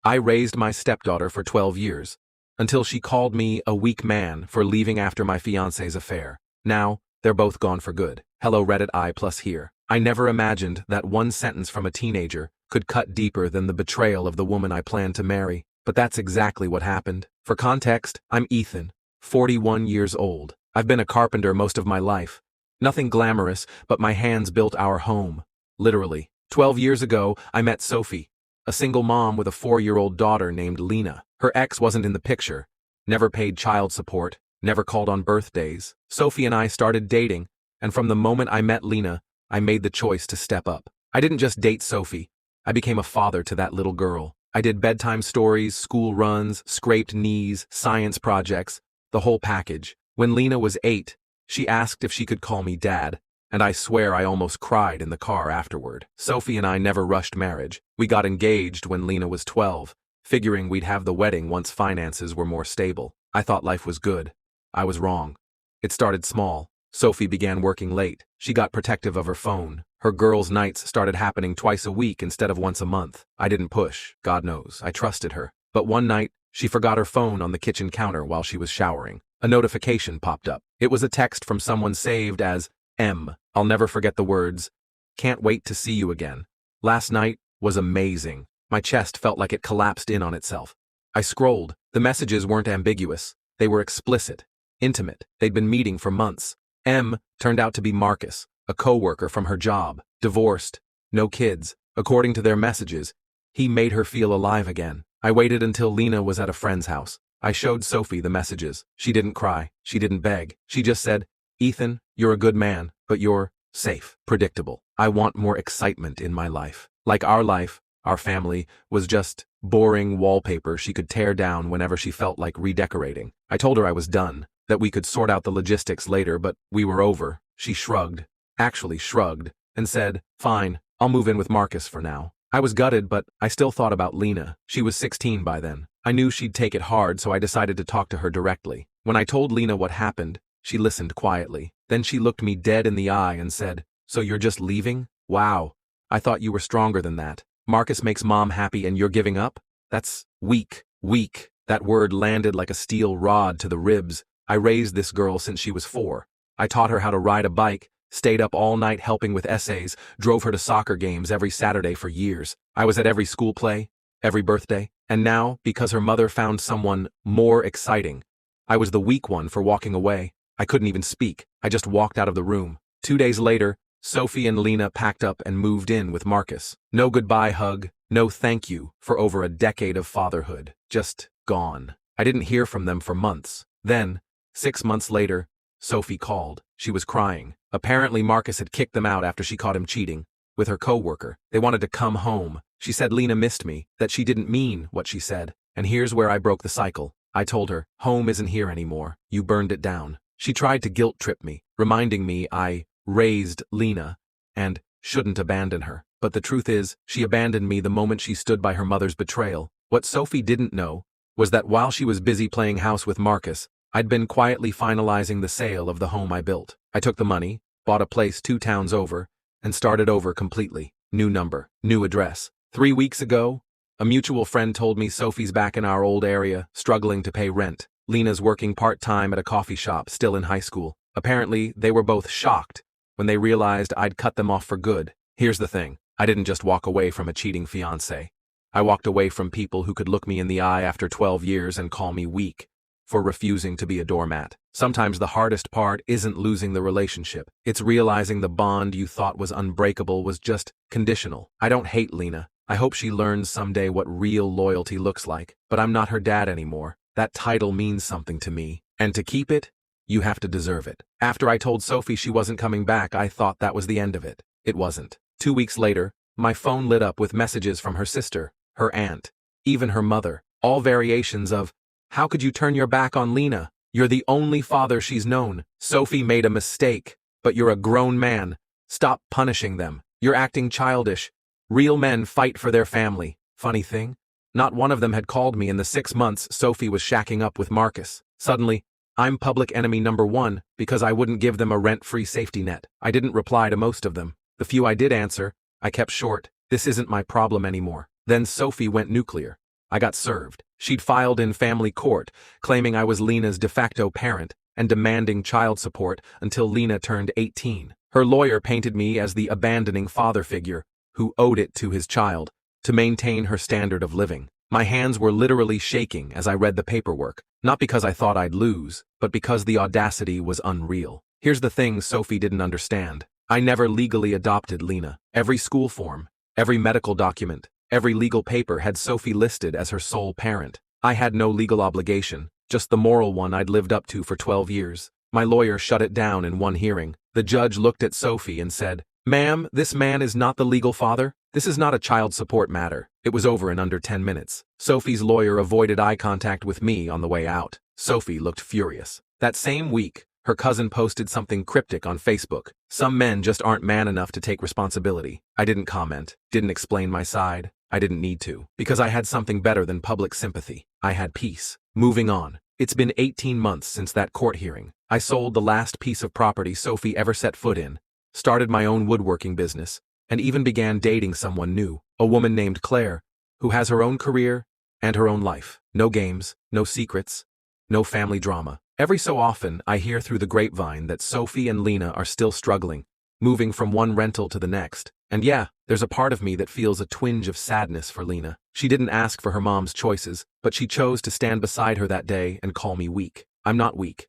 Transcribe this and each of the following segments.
I raised my stepdaughter for 12 years, until she called me a weak man for leaving after my fiancée's affair. Now, they're both gone for good. Hello Reddit I+ here. I never imagined that one sentence from a teenager could cut deeper than the betrayal of the woman I planned to marry, but that's exactly what happened. For context, I'm Ethan, 41 years old. I've been a carpenter most of my life. Nothing glamorous, but my hands built our home. Literally. 12 years ago, I met Sophie, a single mom with a 4-year-old daughter named Lena. Her ex wasn't in the picture, never paid child support, never called on birthdays. Sophie and I started dating, and from the moment I met Lena, I made the choice to step up. I didn't just date Sophie, I became a father to that little girl. I did bedtime stories, school runs, scraped knees, science projects, the whole package. When Lena was 8, she asked if she could call me Dad, and I swear I almost cried in the car afterward. Sophie and I never rushed marriage. We got engaged when Lena was 12, figuring we'd have the wedding once finances were more stable. I thought life was good. I was wrong. It started small. Sophie began working late. She got protective of her phone. Her girls' nights started happening twice a week instead of once a month. I didn't push, God knows, I trusted her. But one night, she forgot her phone on the kitchen counter while she was showering. A notification popped up. It was a text from someone saved as M. I'll never forget the words, "Can't wait to see you again. Last night was amazing." My chest felt like it collapsed in on itself. I scrolled. The messages weren't ambiguous. They were explicit, intimate. They'd been meeting for months. M turned out to be Marcus, a co-worker from her job, divorced, no kids. According to their messages, he made her feel alive again. I waited until Lena was at a friend's house. I showed Sophie the messages. She didn't cry. She didn't beg. She just said, "Ethan, you're a good man, but you're safe." Predictable. I want more excitement in my life. Like our life, our family, was just boring wallpaper she could tear down whenever she felt like redecorating. I told her I was done, that we could sort out the logistics later, but we were over. She shrugged, and said, "Fine, I'll move in with Marcus for now." I was gutted, but I still thought about Lena. She was 16 by then. I knew she'd take it hard, so I decided to talk to her directly. When I told Lena what happened, she listened quietly. Then she looked me dead in the eye and said, "So you're just leaving? Wow, I thought you were stronger than that. Marcus makes Mom happy and you're giving up? That's weak." Weak. That word landed like a steel rod to the ribs. I raised this girl since she was 4. I taught her how to ride a bike, stayed up all night helping with essays, drove her to soccer games every Saturday for years. I was at every school play, every birthday, and now, because her mother found someone more exciting, I was the weak one for walking away. I couldn't even speak. I just walked out of the room. 2 days later, Sophie and Lena packed up and moved in with Marcus. No goodbye hug, no thank you for over a decade of fatherhood. Just gone. I didn't hear from them for months. Then, 6 months later, Sophie called. She was crying. Apparently Marcus had kicked them out after she caught him cheating with her co-worker. They wanted to come home. She said Lena missed me, that she didn't mean what she said. And here's where I broke the cycle. I told her, "Home isn't here anymore. You burned it down." She tried to guilt trip me, reminding me I raised Lena and shouldn't abandon her. But the truth is, she abandoned me the moment she stood by her mother's betrayal. What Sophie didn't know was that while she was busy playing house with Marcus, I'd been quietly finalizing the sale of the home I built. I took the money, bought a place 2 towns over, and started over completely. New number, new address. 3 weeks ago, a mutual friend told me Sophie's back in our old area, struggling to pay rent. Lena's working part-time at a coffee shop, still in high school. Apparently, they were both shocked when they realized I'd cut them off for good. Here's the thing. I didn't just walk away from a cheating fiancé. I walked away from people who could look me in the eye after 12 years and call me weak for refusing to be a doormat. Sometimes the hardest part isn't losing the relationship. It's realizing the bond you thought was unbreakable was just conditional. I don't hate Lena. I hope she learns someday what real loyalty looks like. But I'm not her dad anymore. That title means something to me. And to keep it, you have to deserve it. After I told Sophie she wasn't coming back, I thought that was the end of it. It wasn't. 2 weeks later, my phone lit up with messages from her sister, her aunt, even her mother. All variations of, "How could you turn your back on Lena? You're the only father she's known. Sophie made a mistake, but you're a grown man. Stop punishing them. You're acting childish. Real men fight for their family." Funny thing, not one of them had called me in the 6 months Sophie was shacking up with Marcus. Suddenly, I'm public enemy number 1 because I wouldn't give them a rent-free safety net. I didn't reply to most of them. The few I did answer, I kept short. "This isn't my problem anymore." Then Sophie went nuclear. I got served. She'd filed in family court, claiming I was Lena's de facto parent and demanding child support until Lena turned 18. Her lawyer painted me as the abandoning father figure who owed it to his child to maintain her standard of living. My hands were literally shaking as I read the paperwork, not because I thought I'd lose, but because the audacity was unreal. Here's the thing Sophie didn't understand. I never legally adopted Lena. Every school form, every medical document, every legal paper had Sophie listed as her sole parent. I had no legal obligation, just the moral one I'd lived up to for 12 years. My lawyer shut it down in one hearing. The judge looked at Sophie and said, "Ma'am, this man is not the legal father. This is not a child support matter." It was over in under 10 minutes. Sophie's lawyer avoided eye contact with me on the way out. Sophie looked furious. That same week, her cousin posted something cryptic on Facebook. Some men just aren't man enough to take responsibility. I didn't comment, didn't explain my side. I didn't need to, because I had something better than public sympathy. I had peace. Moving on. It's been 18 months since that court hearing. I sold the last piece of property Sophie ever set foot in, started my own woodworking business, and even began dating someone new, a woman named Claire, who has her own career and her own life. No games, no secrets, no family drama. Every so often, I hear through the grapevine that Sophie and Lena are still struggling, moving from one rental to the next. And yeah, there's a part of me that feels a twinge of sadness for Lena. She didn't ask for her mom's choices, but she chose to stand beside her that day and call me weak. I'm not weak.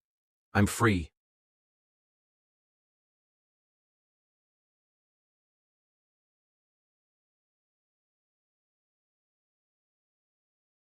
I'm free.